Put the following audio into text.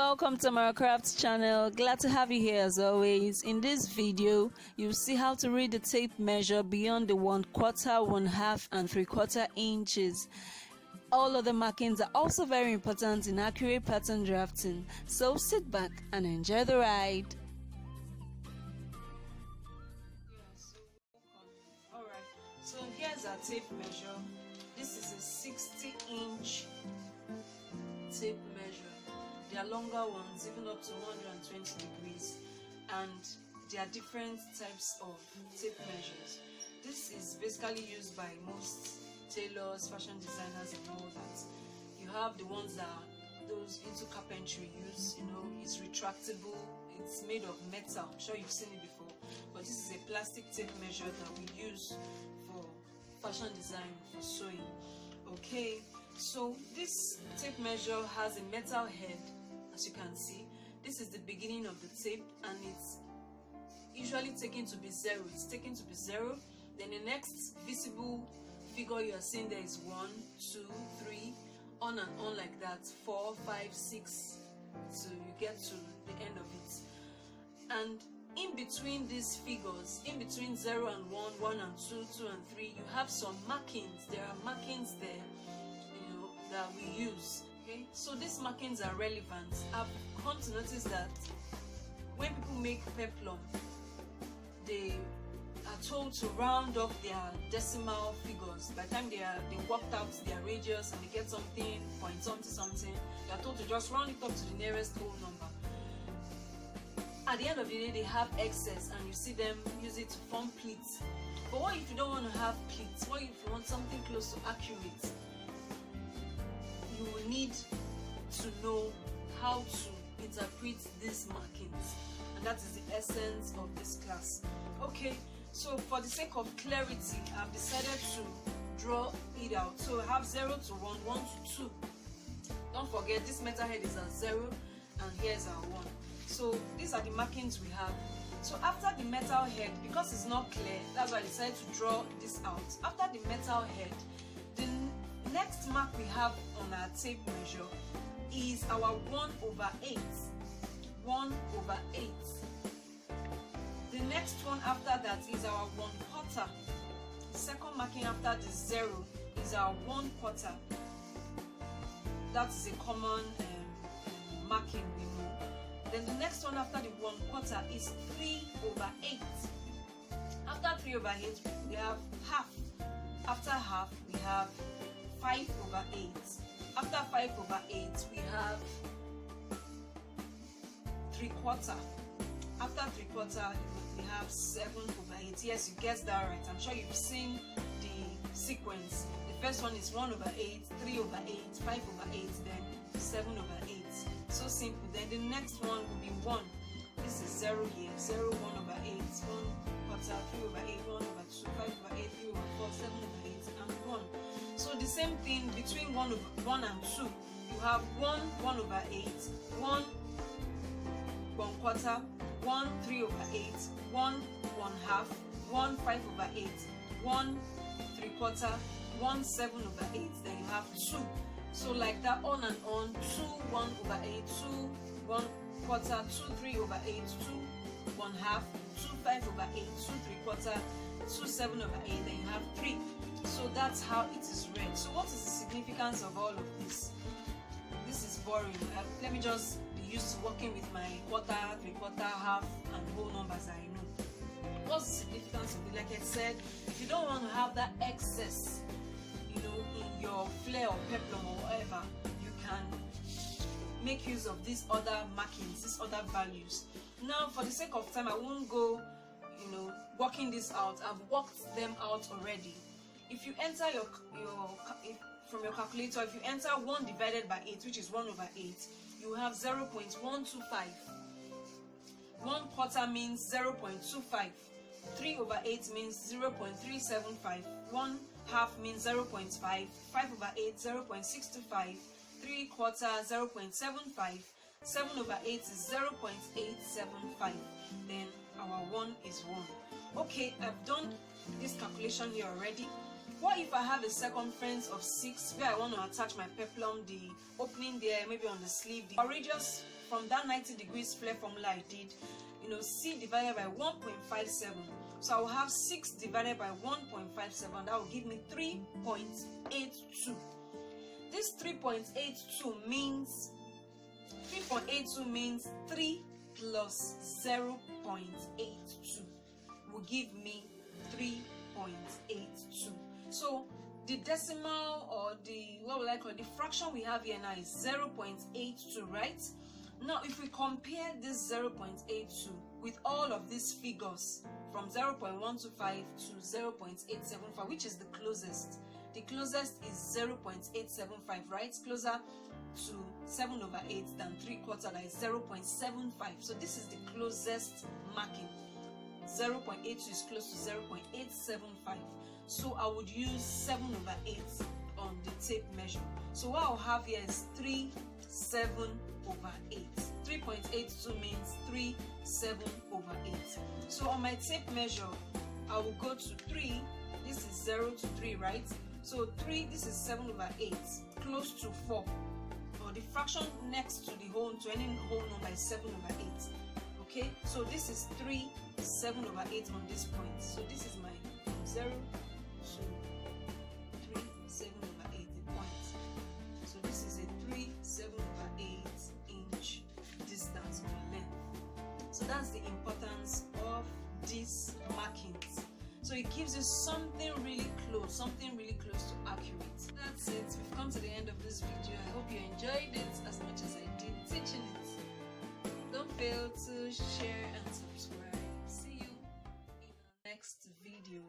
welcome to my crafts channel. Glad to have you here as always. In this video you'll see how to read the tape measure beyond the 1/4, 1/2 and 3/4 inches. All other markings are also very important in accurate pattern drafting, so sit back and enjoy the ride. Alright, so here's our tape measure. This is a 60-inch tape measure. There are longer ones, even up to 120 degrees, and there are different types of tape measures. This is basically used by most tailors, fashion designers and all that. You have the ones that those into carpentry use, it's retractable, it's made of metal. I'm sure you've seen it before, but this is a plastic tape measure that we use for fashion design, for sewing. Okay, so this tape measure has a metal head. As you can see, this is the beginning of the tape, and it's usually taken to be 0. It's taken to be 0. Then the next visible figure you are seeing there is 1, 2, 3, on and on like that, 4, 5, 6, so you get to the end of it. And in between these figures, in between 0 and 1, 1 and 2, 2 and 3, you have some markings. There are markings there, that we use. Okay, so these markings are relevant. I've come to notice that when people make peplum, they are told to round up their decimal figures. By the time they worked out their radius and they get something, point something, they are told to just round it up to the nearest whole number. At the end of the day, they have excess, and you see them use it to form pleats. But what if you don't want to have pleats? What if you want something close to accurate? You will need to know how to interpret these markings, and that is the essence of this class. Okay, so for the sake of clarity, I've decided to draw it out. So I have 0 to 1, 1 to 2. Don't forget, this metal head is at 0 and here's our 1. So these are the markings we have. So after the metal head, because it's not clear, that's why I decided to draw this out. After the metal head, the next mark we have on our tape measure is our 1/8. 1/8. The next one after that is our 1/4. The second marking after the 0 is our 1/4. That is a common marking we know. Then the next one after the 1/4 is 3/8. After 3/8 we have half. After half we have 5/8. After 5/8 we have 3/4. After 3/4 we have 7/8. Yes, you guessed that right. I'm sure you've seen the sequence. The first one is 1/8, 3/8, 5/8, then 7/8. So simple. Then the next one will be 1. This is 0 here. 0, 1/8, 1/4, 3/8, 1/2, 5/8, 3/4, 7/8, and 1. So the same thing between 1 and 2. You have 1, 1/8, 1, 1/4, 1, 3/8, 1, 1/2, 1, 5/8, 1, 3/4, 1, 7/8. Then you have 2. So like that, on and on. 2, 1/8, 2, 1/4, 2, 3/8, 2, 1/2, 2, 5/8, 2, 3/4, 2, 7/8. Then you have 3. So that's how it is read. So what is the significance of all of this? This is boring. Let me just be used to working with my 1/4, 3/4, half and whole numbers I know. What's the significance of it? Like I said, if you don't want to have that excess, in your flare or peplum or whatever, you can make use of these other markings, these other values. Now, for the sake of time, I won't go, working this out. I've worked them out already. If you enter from your calculator, if you enter 1 divided by 8, which is 1/8, you have 0.125. 1/4 means 0.25. 3/8 means 0.375. 1/2 means 0.5. 5/8 0.625. 3/4 0.75. 7/8 is 0.875. Then our 1 is 1. Okay, I've done this calculation here already. What if I have a circumference of 6 where I want to attach my peplum, the opening there, maybe on the sleeve, the radius from that 90 degrees flare formula I did, C divided by 1.57. So I will have 6 divided by 1.57. That will give me 3.82. This 3.82 means 3 plus 0.82 will give me 3.82. So the decimal, or the fraction we have here now is 0.82, right? Now if we compare this 0.82 with all of these figures from 0.125 to 0.875, which is the closest is 0.875, right? Closer to 7 over 8 than 3/4, that is 0.75. So this is the closest marking. 0.82 is close to 0.875. So I would use 7 over 8 on the tape measure. So what I'll have here is 7 over 8. 3.82 means 7 over 8. So on my tape measure, I will go to 3. This is 0 to 3, right? So 3, this is 7 over 8, close to 4. Or the fraction next to the whole, to any whole number is 7 over 8. Okay, so this is 7 over 8 on this point. So this is my 0 to 7 over 8, the point. So this is a 7 over 8 inch distance or length. So that's the importance of these markings. So it gives you something really close to accurate. That's it. We've come to the end of this video. I hope you enjoyed it as much as I did teaching it. Don't fail to share and subscribe. See you in the next video.